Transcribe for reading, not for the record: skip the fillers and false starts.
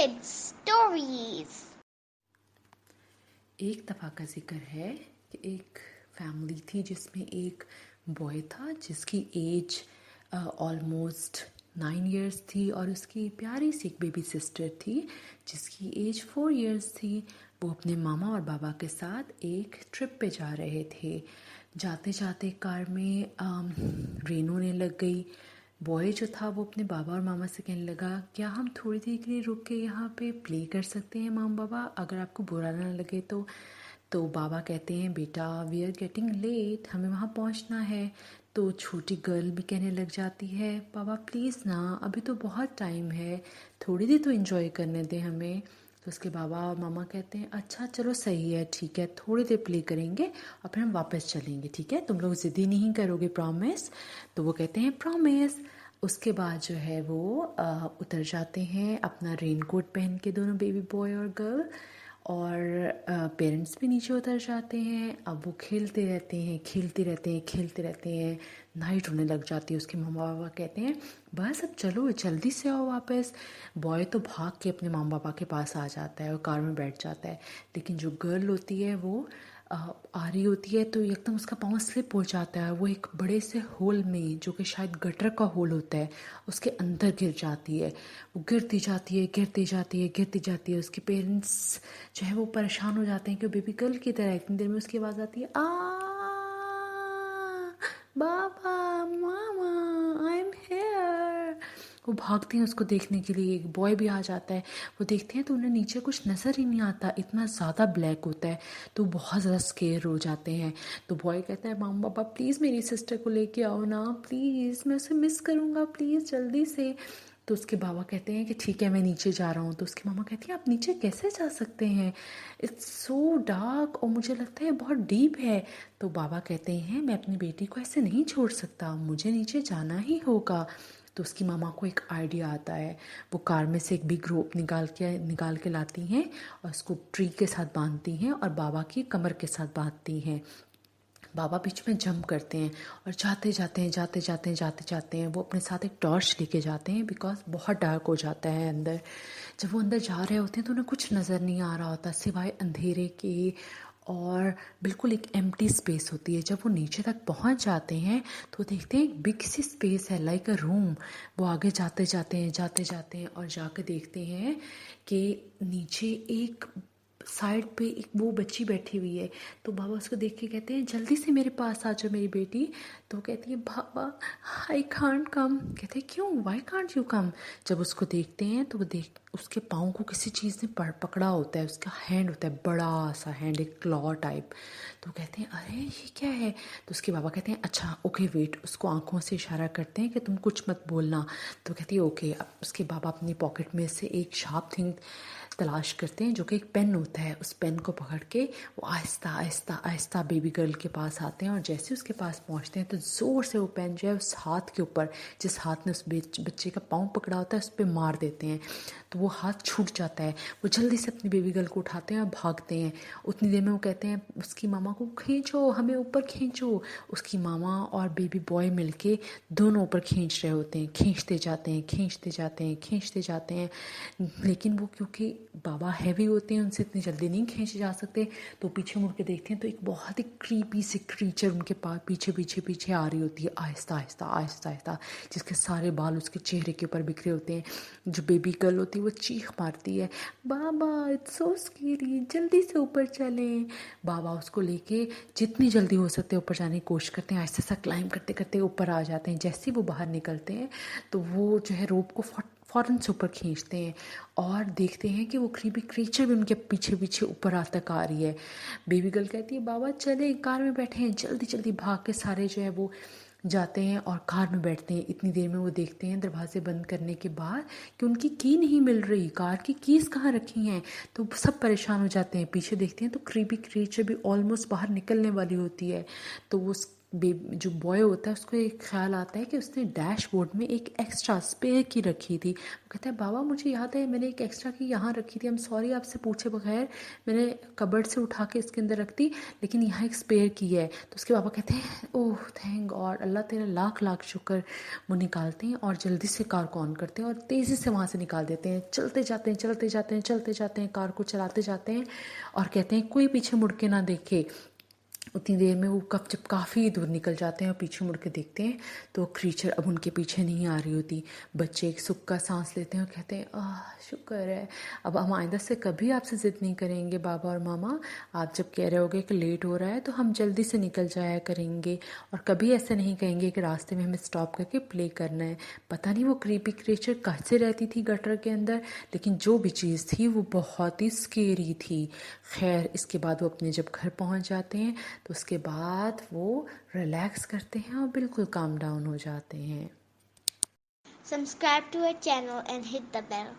Kids Stories। एक दफ़ा का जिक्र है कि एक फैमिली थी जिसमें एक बॉय था जिसकी एज ऑलमोस्ट 9 इयर्स थी और उसकी प्यारी सी एक बेबी सिस्टर थी जिसकी एज 4 इयर्स थी। वो अपने मामा और बाबा के साथ एक ट्रिप पे जा रहे थे। जाते जाते कार में रेन होने लग गई। बॉय जो था वो अपने बाबा और मामा से कहने लगा, क्या हम थोड़ी देर के लिए रुक के यहाँ पे प्ले कर सकते हैं माम बाबा, अगर आपको बुरा ना लगे तो बाबा कहते हैं, बेटा वी आर गेटिंग लेट, हमें वहाँ पहुँचना है। तो छोटी गर्ल भी कहने लग जाती है, बाबा प्लीज़ ना, अभी तो बहुत टाइम है, थोड़ी देर तो एंजॉय करने दें हमें। तो उसके बाबा और मामा कहते हैं, अच्छा चलो सही है, ठीक है, थोड़ी देर प्ले करेंगे और फिर हम वापस चलेंगे, ठीक है, तुम लोग ज़िद्दी नहीं करोगे, प्रॉमिस। तो वो कहते हैं प्रॉमिस। उसके बाद जो है वो उतर जाते हैं अपना रेनकोट पहन के, दोनों बेबी बॉय और गर्ल, और पेरेंट्स भी नीचे उतर जाते हैं। अब वो खेलते रहते हैं, खेलते रहते हैं, खेलते रहते हैं। नाइट होने लग जाती है। उसके मम्मा पापा कहते हैं, बस अब चलो जल्दी से आओ वापस। बॉय तो भाग के अपने मामा पापा के पास आ जाता है और कार में बैठ जाता है। लेकिन जो गर्ल होती है वो आ रही होती है तो एकदम उसका पाँव स्लिप हो जाता है। वो एक बड़े से होल में, जो कि शायद गटर का होल होता है, उसके अंदर गिर जाती है। वो गिरती जाती है, गिरती जाती है, गिरती जाती है। उसके पेरेंट्स जो है वो परेशान हो जाते हैं कि बेबी गर्ल की तरह। इतनी देर में उसकी आवाज़ आती है, बाबा, मामा, आई एम हेयर। वो भागते हैं उसको देखने के लिए। एक बॉय भी आ जाता है। वो देखते हैं तो उन्हें नीचे कुछ नज़र ही नहीं आता, इतना ज़्यादा ब्लैक होता है। तो बहुत ज़्यादा स्केयर हो जाते हैं। तो बॉय कहता है, मामा पापा प्लीज़ मेरी सिस्टर को लेके आओ ना, प्लीज़, मैं उसे मिस करूँगा, प्लीज़ जल्दी से। तो उसके बाबा कहते हैं कि ठीक है मैं नीचे जा रहा हूँ। तो उसकी मामा कहती है, आप नीचे कैसे जा सकते हैं, इट्स सो डार्क और मुझे लगता है बहुत डीप है। तो बाबा कहते हैं, मैं अपनी बेटी को ऐसे नहीं छोड़ सकता, मुझे नीचे जाना ही होगा। तो उसकी मामा को एक आइडिया आता है। वो कार में से एक बिग रोप निकाल के लाती हैं और उसको ट्री के साथ बांधती हैं और बाबा की कमर के साथ बांधती हैं। बाबा बीच में जंप करते हैं और जाते हैं वो अपने साथ एक टॉर्च लेके जाते हैं, बिकॉज बहुत डार्क हो जाता है अंदर। जब वो अंदर जा रहे होते हैं तो उन्हें कुछ नज़र नहीं आ रहा होता सिवाय अंधेरे के, और बिल्कुल एक एम्प्टी स्पेस होती है। जब वो नीचे तक पहुंच जाते हैं तो देखते हैं एक बिग सी स्पेस है, लाइक अ रूम। वो आगे जाते जाते हैं और जाकर देखते हैं कि नीचे एक साइड पे एक वो बच्ची बैठी हुई है। तो बाबा उसको देख के कहते हैं, जल्दी से मेरे पास आ जाओ मेरी बेटी। तो वो कहती है, बाबा आई कांट कम। कहते हैं, क्यों, वाई कांट यू कम। जब उसको देखते हैं तो वो देख उसके पाँव को किसी चीज़ ने पकड़ा होता है। उसका हैंड होता है, बड़ा सा हैंड, एक क्लॉ टाइप। तो कहते हैं, अरे ये क्या है। तो उसके बाबा कहते हैं, अच्छा ओके वेट। उसको आंखों से इशारा करते हैं कि तुम कुछ मत बोलना। तो कहती है ओके। अब उसके बाबा अपनी पॉकेट में से एक शार्प थिंग तलाश करते हैं, जो कि एक पेन होता है। उस पेन को पकड़ के वो आहिस्ता आहिस्ता आहिस्ता बेबी गर्ल के पास आते हैं और जैसे उसके पास पहुंचते हैं तो ज़ोर से वो पेन जो है उस हाथ के ऊपर, जिस हाथ ने उस बच्चे का पाँव पकड़ा होता है, उस पर मार देते हैं। तो वो हाथ छूट जाता है। वो जल्दी से अपनी बेबी गर्ल को उठाते हैं और भागते हैं। उतनी देर में वो कहते हैं उसकी मामा को, खींचो हमें ऊपर, खींचो। उसकी मामा और बेबी बॉय मिलके दोनों ऊपर खींच रहे होते हैं। खींचते जाते हैं, खींचते जाते हैं, खींचते जाते हैं। लेकिन वो क्योंकि बाबा हैवी होते हैं, उनसे इतनी जल्दी नहीं खींचे जा सकते। तो पीछे मुड़ के देखते हैं तो एक बहुत ही क्रीपी सी क्रीचर उनके पास पीछे पीछे पीछे आ रही होती है, आहिस्ता आहिस्ता आहिस्ता आहिस्ता, जिसके सारे बाल उसके चेहरे के ऊपर बिखरे होते हैं। जो बेबी गर्ल होती है वो चीख मारती है, बाबा इट्स सो स्केरी, जल्दी से ऊपर चलें। बाबा उसको लेके जितनी जल्दी हो सकते ऊपर जाने की कोशिश करते हैं। आहिस्ता सा क्लाइंब करते करते ऊपर आ जाते हैं। जैसे ही वो बाहर निकलते हैं तो वो जो है रोप को फ़ौरन से ऊपर खींचते हैं और देखते हैं कि वो क्रीपी क्रीचर भी उनके पीछे पीछे ऊपर आ तक आ रही है। बेबी गर्ल कहती है, बाबा चले, कार में बैठे हैं। जल्दी जल्दी भाग के सारे जो है वो जाते हैं और कार में बैठते हैं। इतनी देर में वो देखते हैं दरवाजे बंद करने के बाद कि उनकी की नहीं मिल रही, कार की कीज़ कहाँ रखी हैं। तो सब परेशान हो जाते हैं। पीछे देखते हैं तो क्रीपी क्रीचर भी ऑलमोस्ट बाहर निकलने वाली होती है। तो वो जो बॉय होता है उसको एक ख्याल आता है कि उसने डैशबोर्ड में एक एक्स्ट्रा स्पेयर की रखी थी। वो कहता है बाबा मुझे याद है मैंने एक एक्स्ट्रा की यहाँ रखी थी, हम सॉरी आपसे पूछे बगैर मैंने कबर्ड से उठा के इसके अंदर रख दी, लेकिन यहाँ एक स्पेयर की है। तो उसके पापा कहते हैं ओह थैंक गॉड, अल्लाह तेरा लाख लाख शुक्र। वो निकालते हैं और जल्दी से कार को ऑन करते हैं और तेज़ी से वहाँ से निकाल देते हैं। चलते जाते हैं चलते जाते हैं चलते जाते हैं, कार को चलाते जाते हैं और कहते हैं कोई पीछे मुड़ के ना देखे। उतनी देर में वो कब जब काफ़ी दूर निकल जाते हैं और पीछे मुड़ के देखते हैं तो क्रीचर अब उनके पीछे नहीं आ रही होती। बच्चे एक सुख का सांस लेते हैं और कहते हैं आह शुक्र है, अब हम आइंदा से कभी आपसे ज़िद नहीं करेंगे बाबा और मामा। आप जब कह रहे होगे कि लेट हो रहा है तो हम जल्दी से निकल जाया करेंगे और कभी ऐसा नहीं कहेंगे कि रास्ते में हमें स्टॉप करके प्ले करना है। पता नहीं वो क्रीपी क्रीचर कैसे रहती थी गटर के अंदर, लेकिन जो भी चीज़ थी वो बहुत ही स्केरी थी। खैर इसके बाद वो अपने जब घर पहुंच जाते हैं तो उसके बाद वो रिलैक्स करते हैं और बिल्कुल काम डाउन हो जाते हैं। Subscribe to our channel and hit the bell.